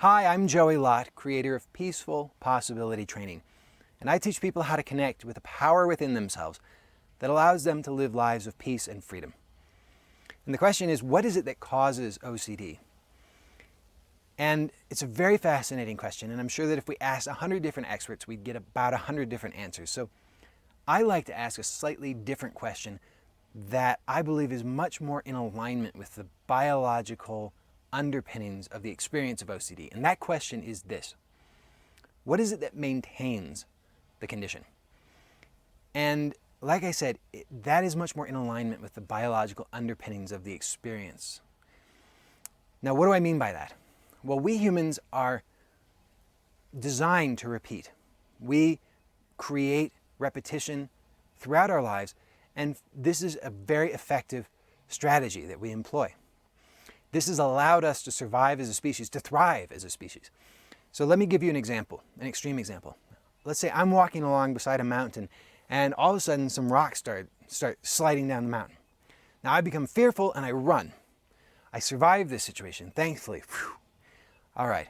Hi, I'm Joey Lott, creator of Peaceful Possibility Training, and I teach people how to connect with the power within themselves that allows them to live lives of peace and freedom. And the question is, what is it that causes OCD? And it's a very fascinating question, and I'm sure that if we asked 100 different experts, we'd get about 100 different answers. So I like to ask a slightly different question that I believe is much more in alignment with the biological underpinnings of the experience of OCD. And that question is this: what is it that maintains the condition? And like I said, that is much more in alignment with the biological underpinnings of the experience. Now, what do I mean by that? Well, we humans are designed to repeat. We create repetition throughout our lives, and this is a very effective strategy that we employ. This has allowed us to survive as a species, to thrive as a species. So let me give you an example, an extreme example. Let's say I'm walking along beside a mountain, and all of a sudden some rocks start sliding down the mountain. Now I become fearful and I run. I survive this situation, thankfully. Whew. All right.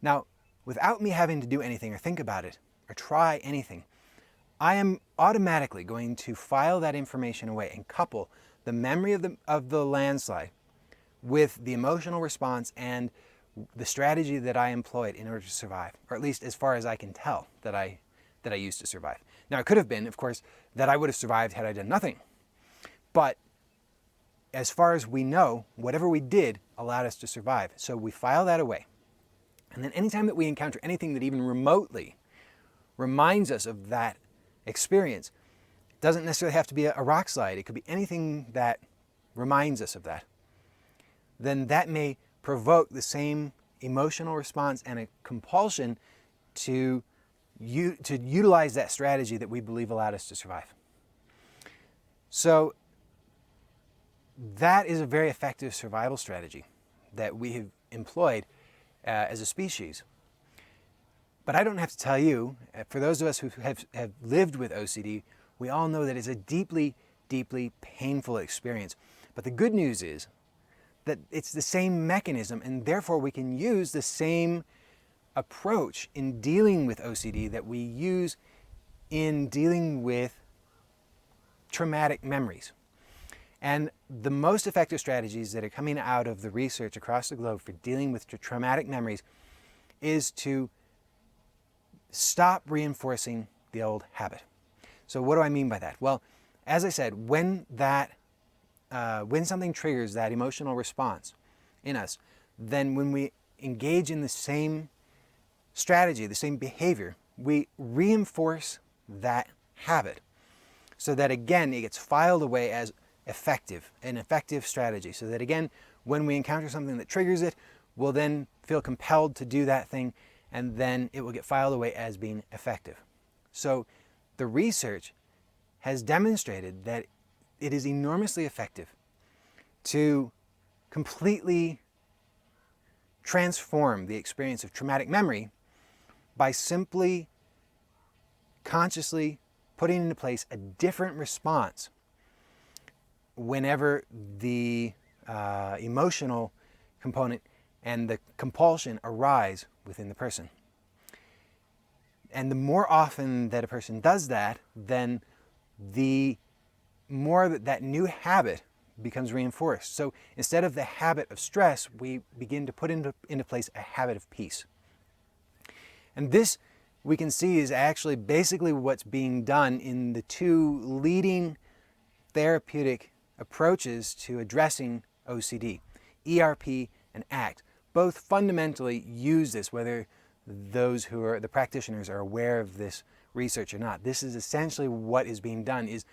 Now, without me having to do anything or think about it or try anything, I am automatically going to file that information away and couple the memory of the landslide with the emotional response and the strategy that I employed in order to survive, or at least as far as I can tell that I used to survive. Now, it could have been, of course, that I would have survived had I done nothing. But as far as we know, whatever we did allowed us to survive. So we file that away. And then anytime that we encounter anything that even remotely reminds us of that experience, it doesn't necessarily have to be a rock slide. It could be anything that reminds us of that. Then that may provoke the same emotional response and a compulsion to utilize that strategy that we believe allowed us to survive. So that is a very effective survival strategy that we have employed as a species. But I don't have to tell you, for those of us who have lived with OCD, we all know that it's a deeply, deeply painful experience. But the good news is that it's the same mechanism, and therefore we can use the same approach in dealing with OCD that we use in dealing with traumatic memories. And the most effective strategies that are coming out of the research across the globe for dealing with traumatic memories is to stop reinforcing the old habit. So what do I mean by that? Well, as I said, when something triggers that emotional response in us, then when we engage in the same strategy, the same behavior, we reinforce that habit so that, again, it gets filed away as an effective strategy. So that, again, when we encounter something that triggers it, we'll then feel compelled to do that thing, and then it will get filed away as being effective. So the research has demonstrated that it is enormously effective to completely transform the experience of traumatic memory by simply consciously putting into place a different response whenever the emotional component and the compulsion arise within the person. And the more often that a person does that, then the more that new habit becomes reinforced. So instead of the habit of stress, we begin to put into place a habit of peace. And this, we can see, is actually basically what's being done in the two leading therapeutic approaches to addressing OCD, ERP and ACT. Both fundamentally use this, whether those who are the practitioners are aware of this research or not. This is essentially what is being done, is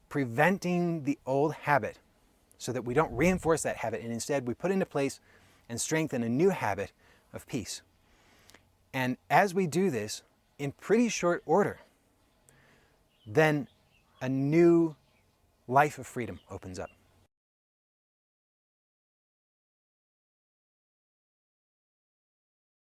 preventing the old habit so that we don't reinforce that habit, and instead we put into place and strengthen a new habit of peace. And as we do this in pretty short order, then a new life of freedom opens up.